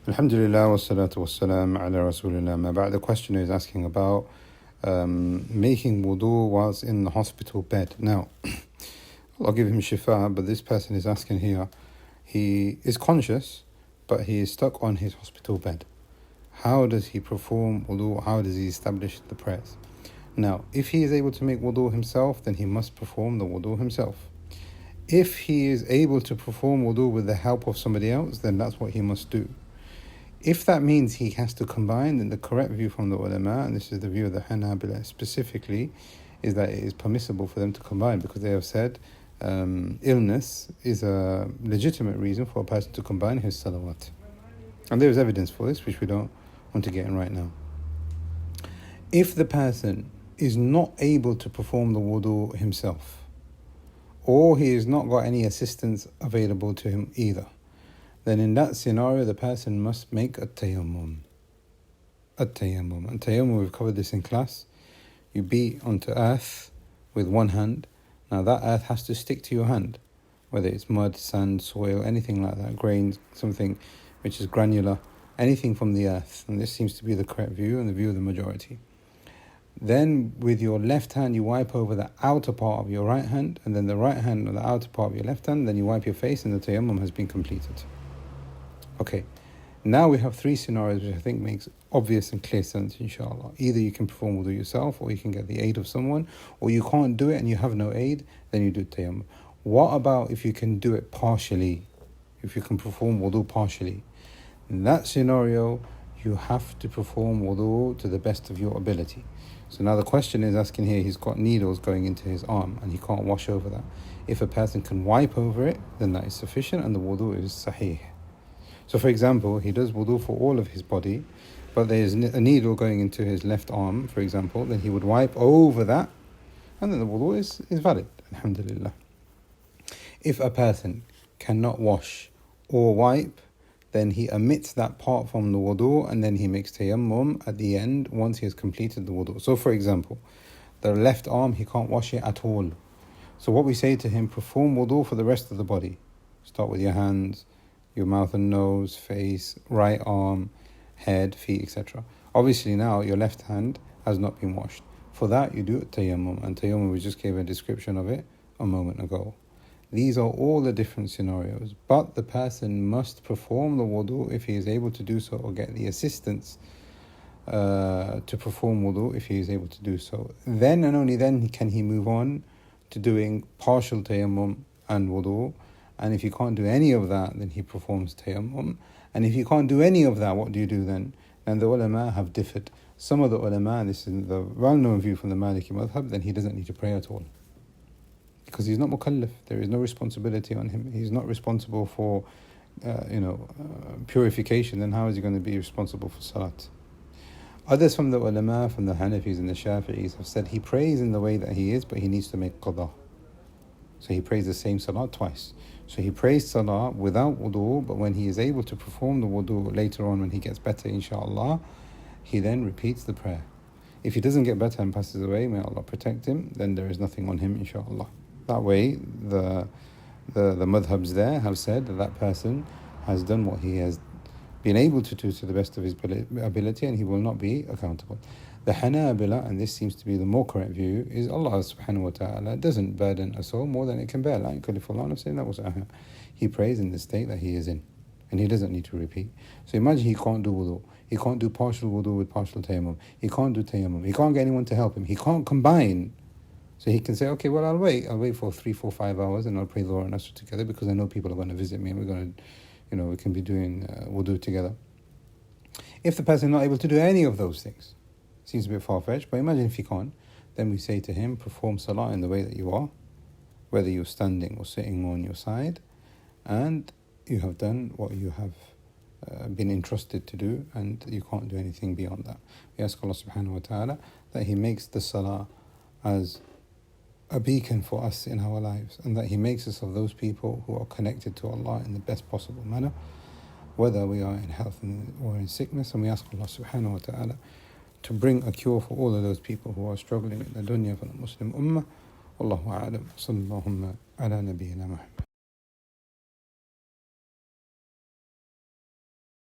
Alhamdulillah wa salatu wa salam ala rasulillah. Ma ba'd. The questioner is asking about making wudu whilst in the hospital bed. Now, I'll give him shifa, but this person is asking here, he is conscious, but he is stuck on his hospital bed. How does he perform wudu? How does he establish the prayers? Now, if he is able to make wudu himself, then he must perform the wudu himself. If he is able to perform wudu with the help of somebody else, then that's what he must do. If that means he has to combine, then the correct view from the ulama, and this is the view of the Hanabila specifically, is that it is permissible for them to combine, because they have said illness is a legitimate reason for a person to combine his salawat. And there is evidence for this, which we don't want to get in right now. If the person is not able to perform the wudu himself, or he has not got any assistance available to him either, then in that scenario the person must make a tayammum. And tayammum, we've covered this in class. You beat onto earth with one hand. Now that earth has to stick to your hand, whether it's mud, sand, soil, anything like that, grains, something which is granular, anything from the earth. And this seems to be the correct view and the view of the majority. Then with your left hand you wipe over the outer part of your right hand, and then the right hand on the outer part of your left hand, then you wipe your face, and the tayammum has been completed. Okay, now we have three scenarios which I think makes obvious and clear sense, inshallah. Either you can perform wudu yourself, or you can get the aid of someone, or you can't do it and you have no aid, then you do tayammum. What about if you can do it partially? If you can perform wudu partially? In that scenario, you have to perform wudu to the best of your ability. So now the question is asking here, he's got needles going into his arm and he can't wash over that. If a person can wipe over it, then that is sufficient and the wudu is sahih. So for example, he does wudu for all of his body, but there is a needle going into his left arm, for example, then he would wipe over that, and then the wudu is valid, alhamdulillah. If a person cannot wash or wipe, then he omits that part from the wudu, and then he makes tayammum at the end once he has completed the wudu. So for example, the left arm, he can't wash it at all. So what we say to him, perform wudu for the rest of the body. Start with your hands, your mouth and nose, face, right arm, head, feet, etc. Obviously now your left hand has not been washed. For that you do tayammum, and tayammum we just gave a description of it a moment ago. These are all the different scenarios, but the person must perform the wudu if he is able to do so, or get the assistance to perform wudu if he is able to do so. Then and only then can he move on to doing partial tayammum and wudu. And if he can't do any of that, then he performs tayammum. And if he can't do any of that, what do you do then? And the ulama have differed. Some of the ulama, and this is the well-known view from the Maliki madhab, then he doesn't need to pray at all, because he's not mukallaf. There is no responsibility on him. He's not responsible for purification. Then how is he going to be responsible for salat? Others from the ulama, from the Hanafis and the Shafi'is, have said he prays in the way that he is, but he needs to make qada. So he prays the same salat twice. So he prays salah without wudu, but when he is able to perform the wudu later on, when he gets better, inshallah, he then repeats the prayer. If he doesn't get better and passes away, may Allah protect him, then there is nothing on him, inshallah. That way, the madhabs there have said that that person has done what he has been able to do to the best of his ability, and he will not be accountable. The Hanabila, and this seems to be the more correct view, is Allah subhanahu wa ta'ala doesn't burden a soul more than it can bear. He prays in the state that he is in, and he doesn't need to repeat. So imagine he can't do wudu, he can't do partial wudu with partial tayammum, he can't do tayammum, he can't get anyone to help him, he can't combine. So he can say, okay, well, I'll wait for 3, 4, 5 hours, and I'll pray Dhuhr and Asr together, because I know people are going to visit me, and we're going to, we can be doing wudu together. If the person is not able to do any of those things, seems a bit far-fetched, but imagine if he can't, then we say to him, perform salah in the way that you are, whether you're standing or sitting on your side, and you have done what you have been entrusted to do, and you can't do anything beyond that. We ask Allah subhanahu wa ta'ala that He makes the salah as a beacon for us in our lives, and that He makes us of those people who are connected to Allah in the best possible manner, whether we are in health or in sickness. And we ask Allah subhanahu wa ta'ala to bring a cure for all of those people who are struggling in the dunya for the Muslim ummah. Wallahu a'lam. Sallallahu ala nabiyyina Muhammad.